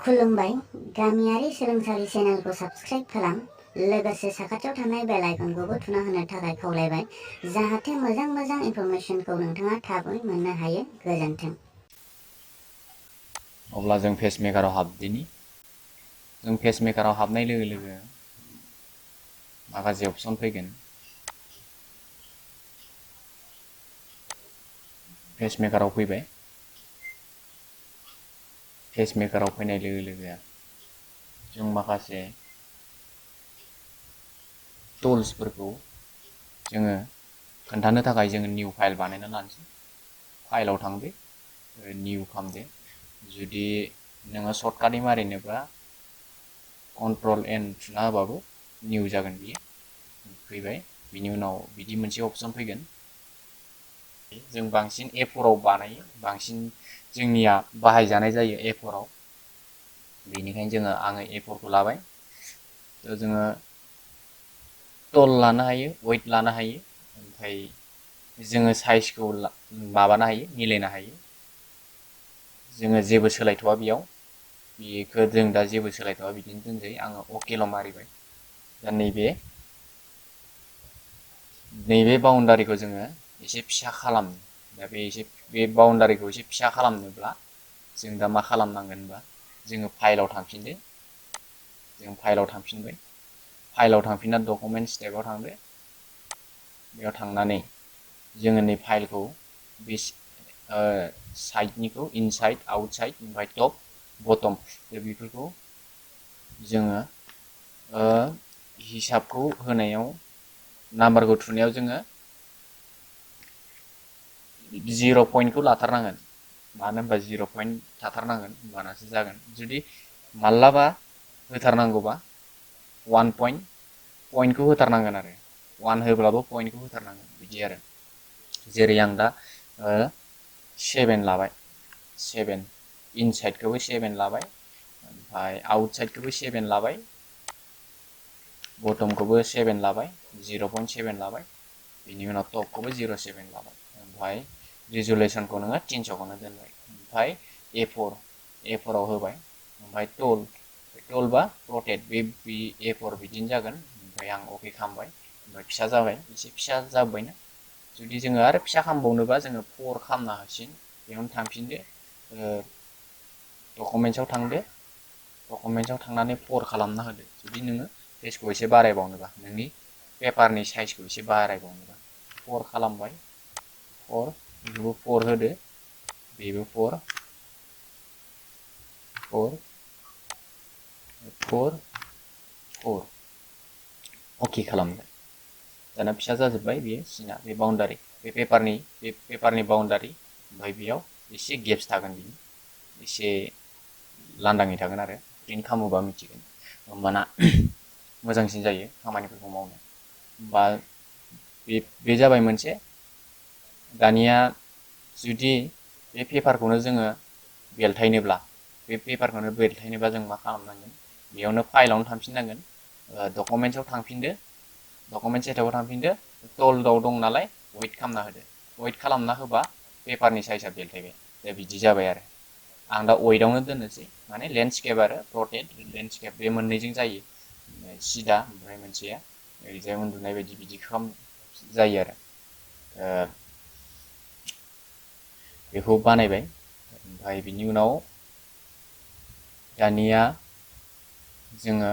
खुलुमबाय गामियारि सोलोंसालि चेनेलखौ साबस्क्राइब खालाम लोगोसे साखाथियाव थानाय बेल आइकनखौबो थुना होनो थाखाय खावलायबाय जाहाथे मोजां इनफरमेशनखौ नोंथाङा थाबै मोननो हायो गोजोन्थों। अब्ला जों पेसमेकाराव हाबदिनि जों पेसमेकाराव हाबनाय लोगो लोगो माखासे अपसन फैगोन। पेसमेकाराव फैबाय। पेसमेकाराव फैनाय लोगो लोगो जों माखासे टुल्सफोरखौ जोङो खोन्थानो थाखाय जोङो निउ फाइल बानायना लानोसै। फाइलाव थांदो, निउ खालामदो। जुदि नोङो सर्टकाटै मारिनोबा कन्ट्रल एन थुना होबाबो निउ जागोन बियो। फैबाय बिनि उनाव बिदि मोनसे अपसन फैगोन। जों बांसिन A4आव बानायो, बांसिन जोंनिया बाहायजानाय जायो A4आव। बेनिखायनो आङो A4खौ लाबाय। जोङो टल लानो हायो, वेट लानो हायो, ओमफ्राय जोङो साइजखौ माबानो हायो, मिलायनो हायो। जोङो जेबो सोलायथ'वा बेयाव। बेखौ जों दा जेबो सोलायथ'वा बिदिनो दोनजायो। आङो अकेल' मारिबाय। दा नैबे बाउन्डारिखौ जोङो एसे फिसा खालामो। दा बे बाउन्डारिखौ एसे फिसा खालामनोब्ला जों दा मा खालामनांगोन होनबा जोङो फाइलाव थांफिनदो। जों फाइलाव थांफिनबाय। फाइलाव थांफिनना डकुमेन्टस टेबाव थांदो। बेयाव थांनानै जोङो नै फाइलखौ बे साइडनिखौ इनसाइड, आउटसाइड, ओमफ्राय टप, बटम बेफोरखौ जोङो हिसाबखौ होनायाव नाम्बारखौ थुनायाव जोङो 0.खौ लाथारनांगोन। मानो होनबा 0. थाथारनांगोन होमबानासो जागोन। जुदि मालाबा होथारनांगौबा 1 पइन्टखौ होथारनांगोन आरो 1 होब्लाबो पइन्टखौ होथारनांगोन बिदि आरो। जेरै आं दा 7 लाबाय। 7 इनसाइडखौबो 7 लाबाय, ओमफ्राय आउटसाइडखौबो 7 लाबाय, बटमखौबो 7 लाबाय, 0.7 लाबाय, बिनि उनाव टपखौबो 0.7 लाबाय, ओमफ्राय रिजुलेसनखौ नोङो 300खौनो दोनबाय। ओमफ्राय A4आव होबाय, ओमफ्राय टल बा रटेट बे A4 बिदिनो जागोन। ओमफ्राय आं अके खालामबाय। ओमफ्राय फिसा जाबाय, एसे फिसा जाबायना। जुदि जोङो आरो फिसा खालामबावनोबा जोङो 4 खालामनो हासिगोन। बेयावनो थांफिनदो, डकुमेन्ट्सआव थांदो। डकुमेन्ट्सआव थांनानै 4 खालामना होदो। जुदि नोङो पेजखौ एसे बारायबावनोबा, नोंनि पेपारनि साइजखौ एसे बारायबावनोबा 4 खालामबाय। 4 बेखौबो 4 होदो, बेबो 4, 4 अके खालामबाय। दाना फिसा जाजोब्बाय बेयो सिना, बे बाउन्डारि, बे पेपारनि बाउन्डारि। ओमफ्राय बेयाव एसे गेप्स थागोन, बिनि एसे लांदाङै थागोन आरो प्रिन्ट खालामोबा मिथिगोन। होमबाना मोजांसिन जायो खामानिफोरखौ मावनो। होमबा बे जाबाय मोनसे। दानिया जुदि बे पेपारखौनो जोङो बेलथायनोब्ला जों मा खालामनांगोन? बेयावनो फाइलावनो थांफिननांगोन, डकुमेन्ट्सआव थांफिनदो, डकुमेन्ट सेटआव थांफिनदो, टलआव दं नालाय वेट खालामना होदो। वेट खालामना होबा पेपारनि साइजआ बेलथायबाय। दा बिदि जाबाय आरो। आं दा वेटआवनो दोननोसै, माने लेन्डस्केप आरो रटेट लेन्डस्केप बे मोननैजों जायो। सिदा ओमफ्राय मोनसेया ओरैजाय उन्दुनाय बायदि बिदि जायो आरो। बेखौ बानायबाय। ओमफ्राय बिनि उनाव दानिया जोङो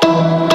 जाबाय